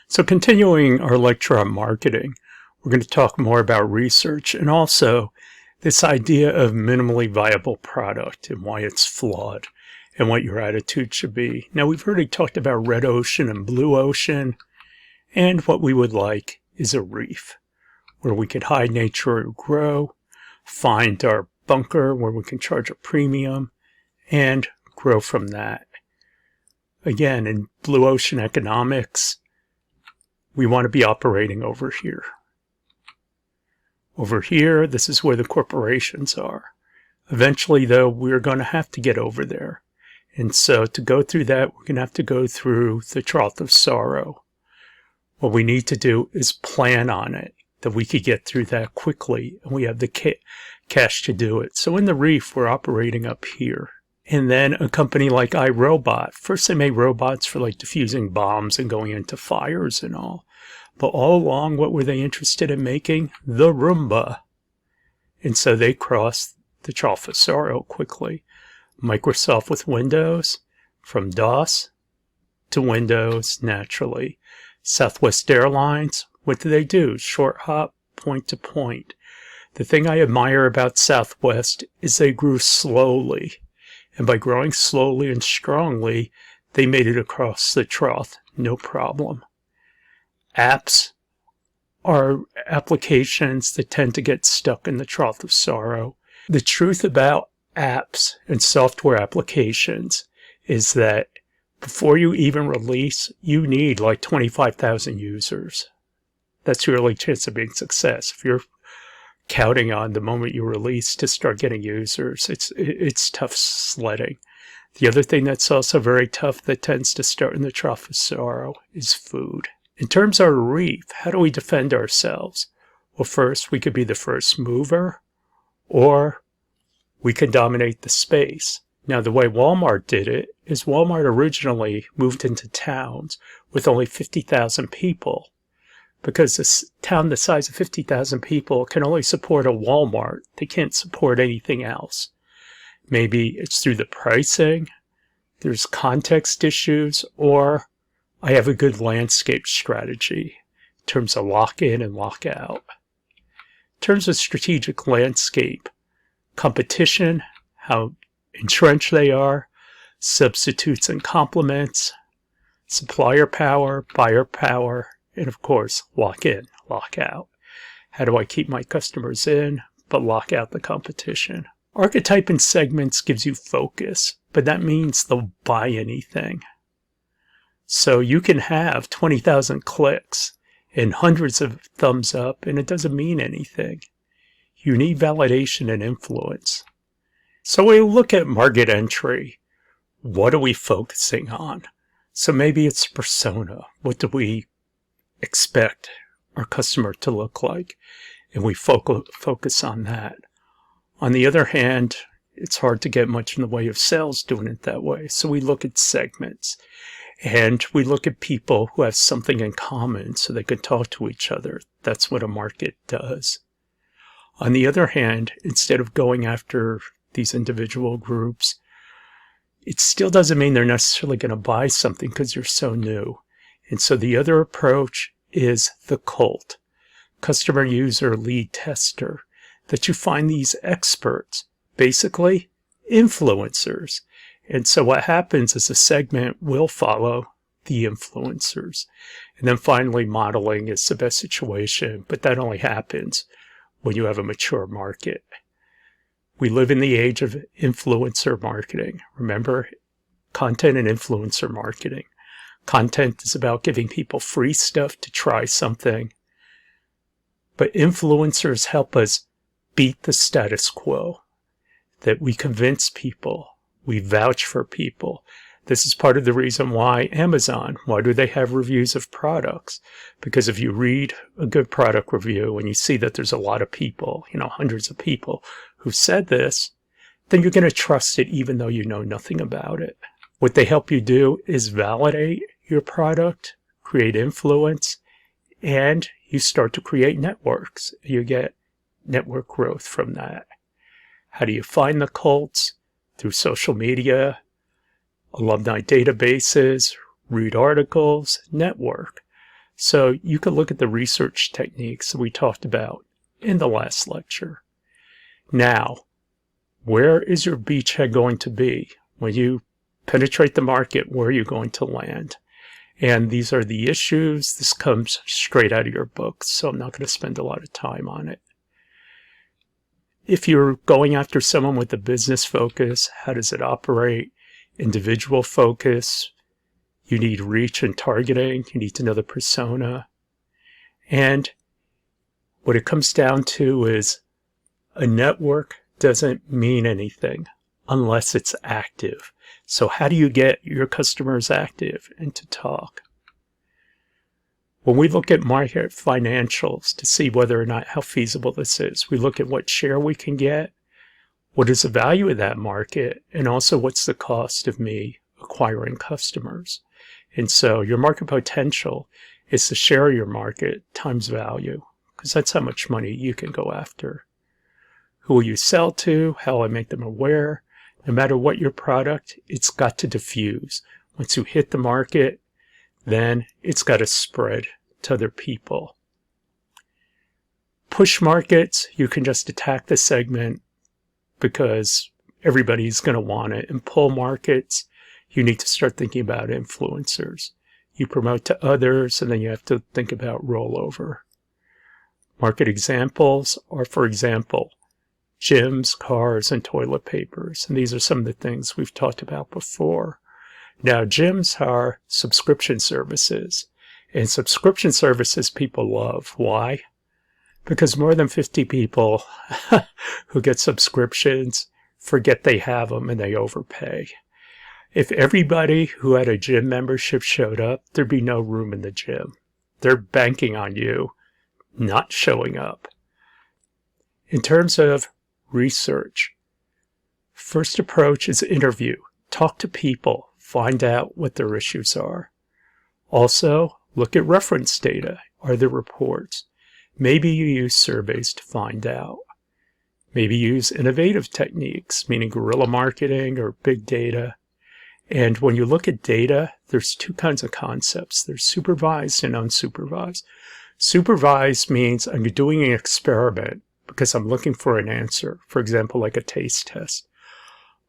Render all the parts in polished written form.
So continuing our lecture on marketing, we're going to talk more about research and also this idea of minimally viable product and why it's flawed and what your attitude should be. Now, we've already talked about red ocean and blue ocean, and what we would like is a reef where we could hide nature or grow, find our bunker where we can charge a premium, and grow from that. Again, in blue ocean economics, we want to be operating over here. Over here, this is where the corporations are. Eventually, though, we're going to have to get over there. And so to go through that, we're going to have to go through the trough of sorrow. What we need to do is plan on it, that we could get through that quickly, and we have the cash to do it. So in the reef, we're operating up here. And then a company like iRobot, first they made robots for like diffusing bombs and going into fires and all. But all along, what were they interested in making? The Roomba. And so they crossed the trough of sorrow quickly. Microsoft with Windows, from DOS to Windows naturally. Southwest Airlines, what do they do? Short hop, point to point. The thing I admire about Southwest is they grew slowly. And by growing slowly and strongly, they made it across the trough, no problem. Apps are applications that tend to get stuck in the trough of sorrow. The truth about apps and software applications is that before you even release, you need like 25,000 users. That's your early chance of being success. If you're counting on the moment you release to start getting users, it's tough sledding. The other thing that's also very tough that tends to start in the trough of sorrow is food. In terms of our reef, how do we defend ourselves? Well, first, we could be the first mover, or we can dominate the space. Now, the way Walmart did it is Walmart originally moved into towns with only 50,000 people, because a town the size of 50,000 people can only support a Walmart. They can't support anything else. Maybe it's through the pricing, there's context issues, or I have a good landscape strategy in terms of lock-in and lock-out. In terms of strategic landscape, competition, how entrenched they are, substitutes and complements, supplier power, buyer power, and of course, lock in, lock out. How do I keep my customers in, but lock out the competition? Archetype and segments gives you focus, but that means they'll buy anything. So you can have 20,000 clicks and hundreds of thumbs up, and it doesn't mean anything. You need validation and influence. So we look at market entry. What are we focusing on? So maybe it's persona. What do we expect our customer to look like? And we focus on that. On the other hand, it's hard to get much in the way of sales doing it that way. So we look at segments. And we look at people who have something in common so they can talk to each other. That's what a market does. On the other hand, instead of going after these individual groups, it still doesn't mean they're necessarily going to buy something because you're so new. And so the other approach is the cult, customer user lead tester, that you find these experts, basically influencers. And so what happens is a segment will follow the influencers. And then finally, modeling is the best situation, but that only happens when you have a mature market. We live in the age of influencer marketing. Remember, content and influencer marketing. Content is about giving people free stuff to try something. But influencers help us beat the status quo, that we convince people. We vouch for people. This is part of the reason why Amazon, why do they have reviews of products? Because if you read a good product review and you see that there's a lot of people, hundreds of people who said this, then you're going to trust it even though you know nothing about it. What they help you do is validate your product, create influence, and you start to create networks. You get network growth from that. How do you find the cults? Through social media, alumni databases, read articles, network. So you could look at the research techniques that we talked about in the last lecture. Now, where is your beachhead going to be? When you penetrate the market, where are you going to land? And these are the issues. This comes straight out of your book, so I'm not going to spend a lot of time on it. If you're going after someone with a business focus, how does it operate? Individual focus. You need reach and targeting. You need to know the persona. And what it comes down to is a network doesn't mean anything unless it's active. So how do you get your customers active and to talk? When we look at market financials to see whether or not how feasible this is, we look at what share we can get, what is the value of that market, and also what's the cost of me acquiring customers. And so your market potential is the share of your market times value, because that's how much money you can go after. Who will you sell to? How will I make them aware? No matter what your product, it's got to diffuse. Once you hit the market, then it's got to spread to other people. Push markets, you can just attack the segment because everybody's going to want it. And pull markets, you need to start thinking about influencers. You promote to others, and then you have to think about rollover. Market examples are, for example, gyms, cars, and toilet papers. And these are some of the things we've talked about before. Now, gyms are subscription services. And subscription services people love. Why? Because more than 50 people who get subscriptions forget they have them and they overpay. If everybody who had a gym membership showed up, there'd be no room in the gym. They're banking on you not showing up. In terms of research, first approach is interview. Talk to people. Find out what their issues are. Also, look at reference data. Are there reports? Maybe you use surveys to find out. Maybe use innovative techniques, meaning guerrilla marketing or big data. And when you look at data, there's two kinds of concepts. There's supervised and unsupervised. Supervised means I'm doing an experiment because I'm looking for an answer, for example, like a taste test.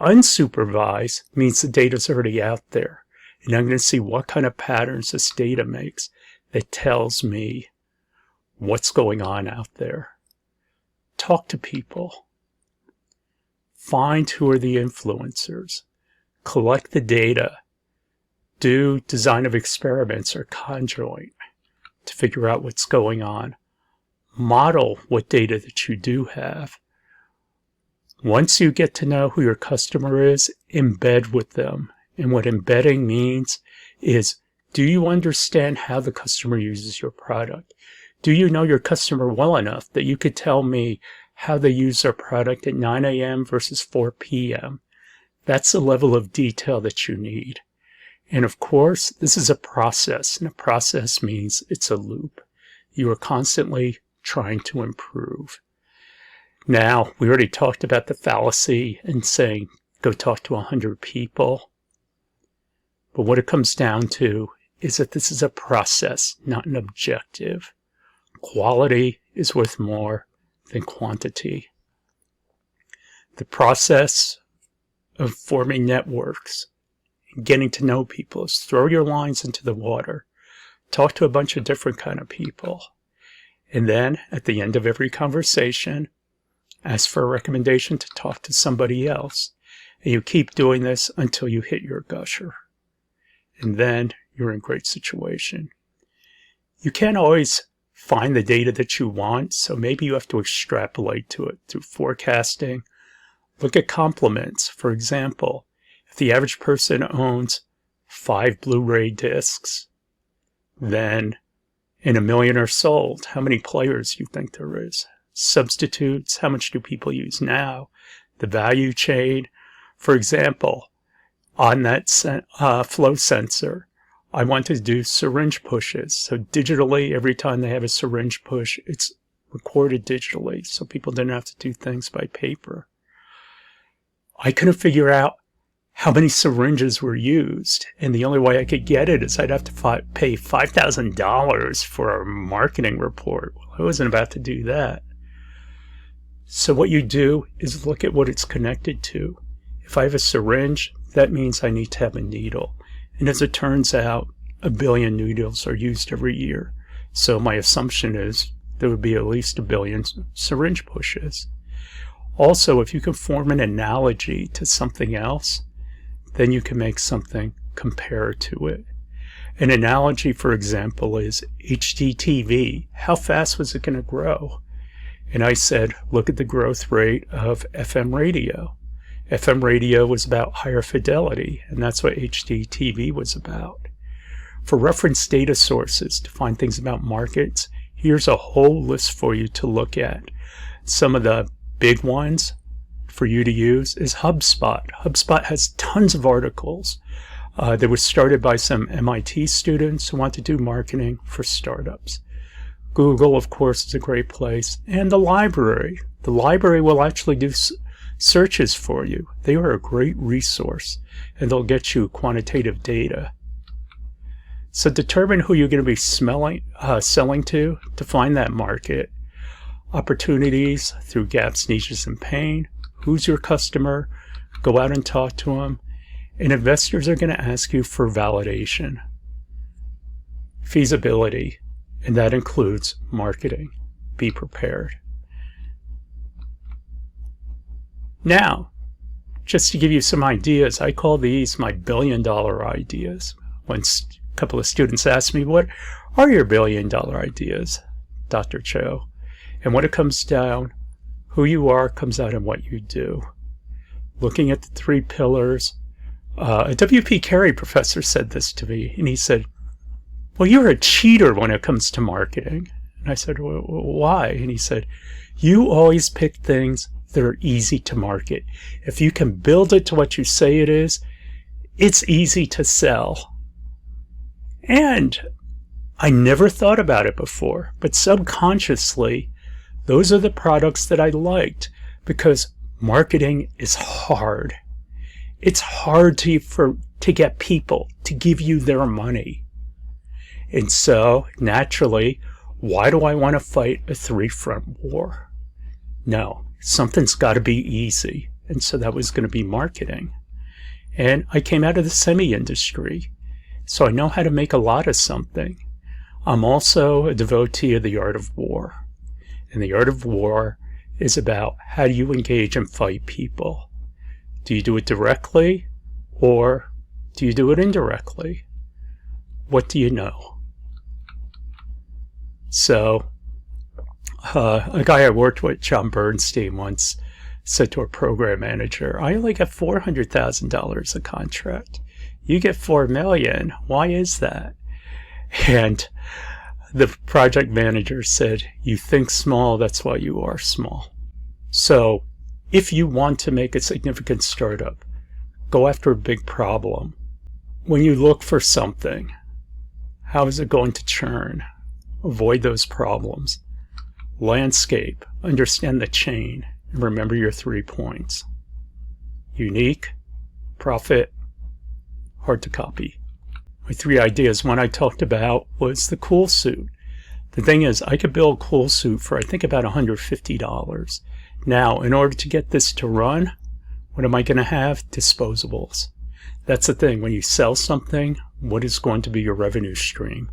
Unsupervised means the data's already out there, and I'm going to see what kind of patterns this data makes that tells me what's going on out there. Talk to people. Find who are the influencers. Collect the data. Do design of experiments or conjoint to figure out what's going on. Model what data that you do have. Once you get to know who your customer is, embed with them. And what embedding means is, do you understand how the customer uses your product? Do you know your customer well enough that you could tell me how they use their product at 9 a.m. versus 4 p.m.? That's the level of detail that you need. And of course, this is a process, and a process means it's a loop. You are constantly trying to improve. Now, we already talked about the fallacy and saying, go talk to 100 people. But what it comes down to is that this is a process, not an objective. Quality is worth more than quantity. The process of forming networks, getting to know people, is throw your lines into the water, talk to a bunch of different kind of people, and then at the end of every conversation, ask for a recommendation to talk to somebody else. And you keep doing this until you hit your gusher. And then you're in a great situation. You can't always find the data that you want, so maybe you have to extrapolate to it through forecasting. Look at complements. For example, if the average person owns 5 Blu-ray discs, then and 1 million are sold, how many players do you think there is? Substitutes, how much do people use now? The value chain. For example, on that flow sensor, I want to do syringe pushes. So digitally, every time they have a syringe push, it's recorded digitally, so people didn't have to do things by paper. I couldn't figure out how many syringes were used. And the only way I could get it is I'd have to pay $5,000 for a marketing report. Well, I wasn't about to do that. So what you do is look at what it's connected to. If I have a syringe, that means I need to have a needle. And as it turns out, 1 billion needles are used every year. So my assumption is there would be at least 1 billion syringe pushes. Also, if you can form an analogy to something else, then you can make something compare to it. An analogy, for example, is HDTV. How fast was it going to grow? And I said, look at the growth rate of FM radio. FM radio was about higher fidelity, and that's what HDTV was about. For reference data sources to find things about markets, here's a whole list for you to look at. Some of the big ones for you to use is HubSpot. HubSpot has tons of articles. They were started by some MIT students who want to do marketing for startups. Google, of course, is a great place. And the library. The library will actually do searches for you. They are a great resource, and they'll get you quantitative data. So determine who you're going to be selling to find that market. Opportunities through gaps, niches, and pain. Who's your customer? Go out and talk to them. And investors are going to ask you for validation, feasibility, and that includes marketing. Be prepared. Now, just to give you some ideas, I call these my billion-dollar ideas. Once a couple of students asked me, what are your billion-dollar ideas, Dr. Cho? And when it comes down, who you are comes out in what you do. Looking at the 3 pillars, a W.P. Carey professor said this to me, and he said, well, you're a cheater when it comes to marketing. And I said, well, why? And he said, you always pick things that are easy to market. If you can build it to what you say it is, it's easy to sell. And I never thought about it before, but subconsciously, those are the products that I liked because marketing is hard. It's hard to get people to give you their money. And so, naturally, why do I want to fight a 3-front war? No, something's got to be easy. And so that was going to be marketing. And I came out of the semi-industry, so I know how to make a lot of something. I'm also a devotee of the art of war. And the art of war is about how do you engage and fight people. Do you do it directly or do you do it indirectly? What do you know? So, a guy I worked with, John Bernstein, once said to a program manager, I only get $400,000 a contract. You get $4 million. Why is that? And the project manager said, you think small, that's why you are small. So, if you want to make a significant startup, go after a big problem. When you look for something, how is it going to churn? Avoid those problems. Landscape, understand the chain, and remember your 3 points. Unique, profit, hard to copy. My 3 ideas, one I talked about was the cool suit. The thing is, I could build a cool suit for I think about $150. Now, in order to get this to run, what am I going to have? Disposables. That's the thing. When you sell something, what is going to be your revenue stream?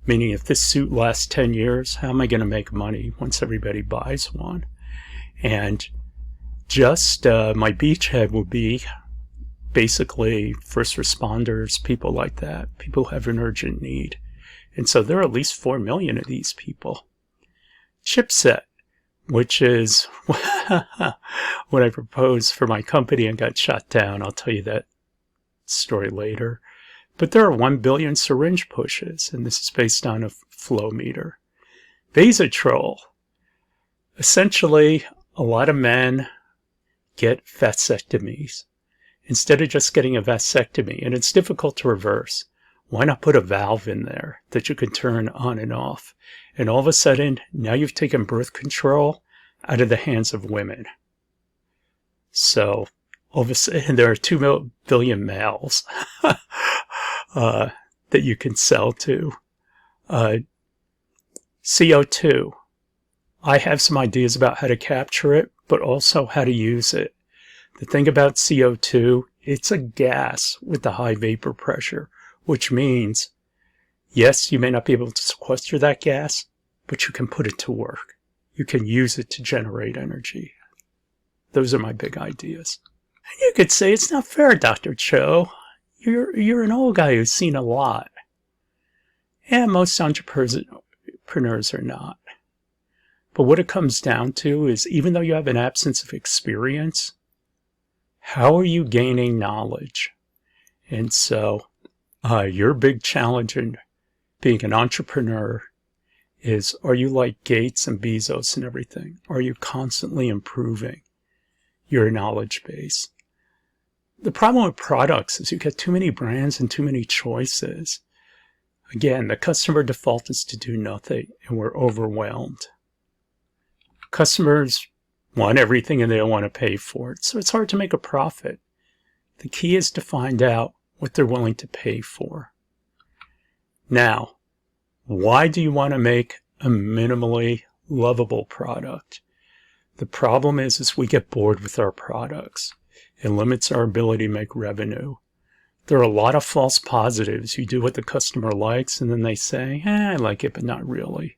Meaning, if this suit lasts 10 years, how am I going to make money once everybody buys one? And just my beachhead would be basically first responders, people like that, people who have an urgent need. And so there are at least 4 million of these people. Chipset, which is what I proposed for my company and got shot down. I'll tell you that story later. But there are 1 billion syringe pushes, and this is based on a flow meter. Vasotrol. Essentially, a lot of men get vasectomies instead of just getting a vasectomy, and it's difficult to reverse. Why not put a valve in there that you can turn on and off? And all of a sudden, now you've taken birth control out of the hands of women. So, all of a sudden there are 2 billion males that you can sell to. CO2. I have some ideas about how to capture it, but also how to use it. The thing about CO2, it's a gas with a high vapor pressure, which means, yes, you may not be able to sequester that gas, but you can put it to work. You can use it to generate energy. Those are my big ideas. And you could say, it's not fair, Dr. Cho. You're an old guy who's seen a lot. And most entrepreneurs are not. But what it comes down to is, even though you have an absence of experience, how are you gaining knowledge? And so your big challenge in being an entrepreneur is, are you like Gates and Bezos and everything? Are you constantly improving your knowledge base? The problem with products is you get too many brands and too many choices. Again, the customer default is to do nothing, and we're overwhelmed. Customers want everything and they don't want to pay for it, so it's hard to make a profit. The key is to find out what they're willing to pay for. Now, why do you want to make a minimally lovable product? The problem is we get bored with our products. It limits our ability to make revenue. There are a lot of false positives. You do what the customer likes and then they say, I like it, but not really.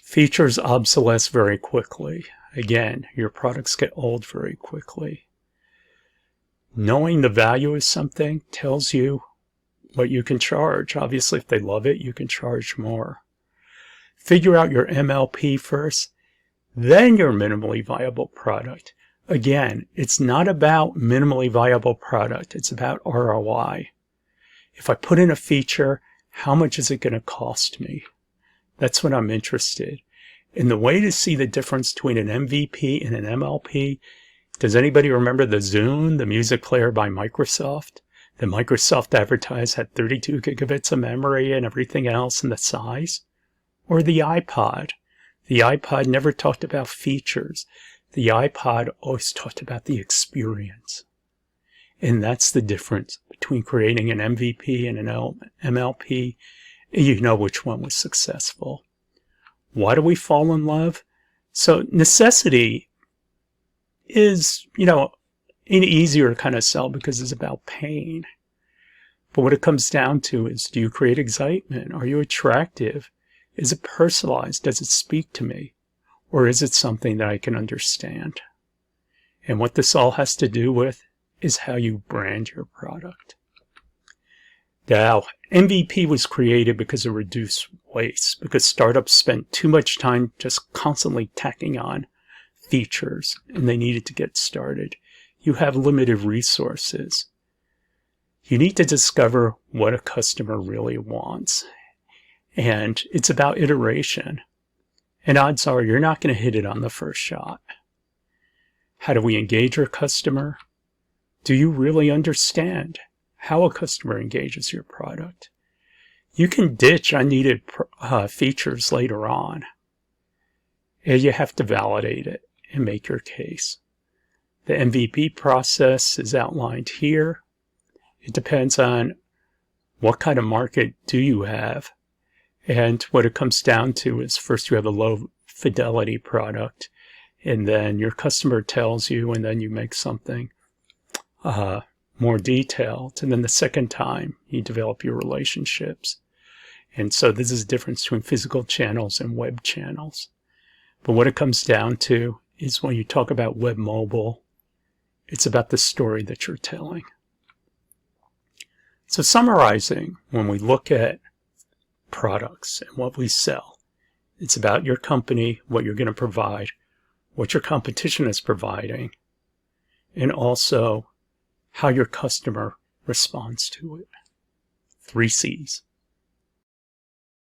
Features obsolesce very quickly. Again, your products get old very quickly. Knowing the value of something tells you what you can charge. Obviously, if they love it, you can charge more. Figure out your MLP first, then your minimally viable product. Again, it's not about minimally viable product. It's about ROI. If I put in a feature, how much is it going to cost me? That's what I'm interested in. And the way to see the difference between an MVP and an MLP, does anybody remember the Zune, the music player by Microsoft? That Microsoft advertised had 32 gigabits of memory and everything else and the size? Or the iPod? The iPod never talked about features. The iPod always talked about the experience. And that's the difference between creating an MVP and an MLP. You know which one was successful. Why do we fall in love? So necessity is, an easier kind of sell because it's about pain. But what it comes down to is, do you create excitement? Are you attractive? Is it personalized? Does it speak to me? Or is it something that I can understand? And what this all has to do with is how you brand your product. Now, MVP was created because of reduced waste, because startups spent too much time just constantly tacking on features, and they needed to get started. You have limited resources. You need to discover what a customer really wants. And it's about iteration. And odds are you're not going to hit it on the first shot. How do we engage our customer? Do you really understand how a customer engages your product? You can ditch unneeded features later on. And you have to validate it and make your case. The MVP process is outlined here. It depends on what kind of market do you have. And what it comes down to is, first you have a low fidelity product, and then your customer tells you, and then you make something more detailed. And then the second time you develop your relationships. And so this is the difference between physical channels and web channels. But what it comes down to is, when you talk about web mobile, it's about the story that you're telling. So summarizing, when we look at products and what we sell, it's about your company, what you're going to provide, what your competition is providing, and also how your customer responds to it. 3 C's.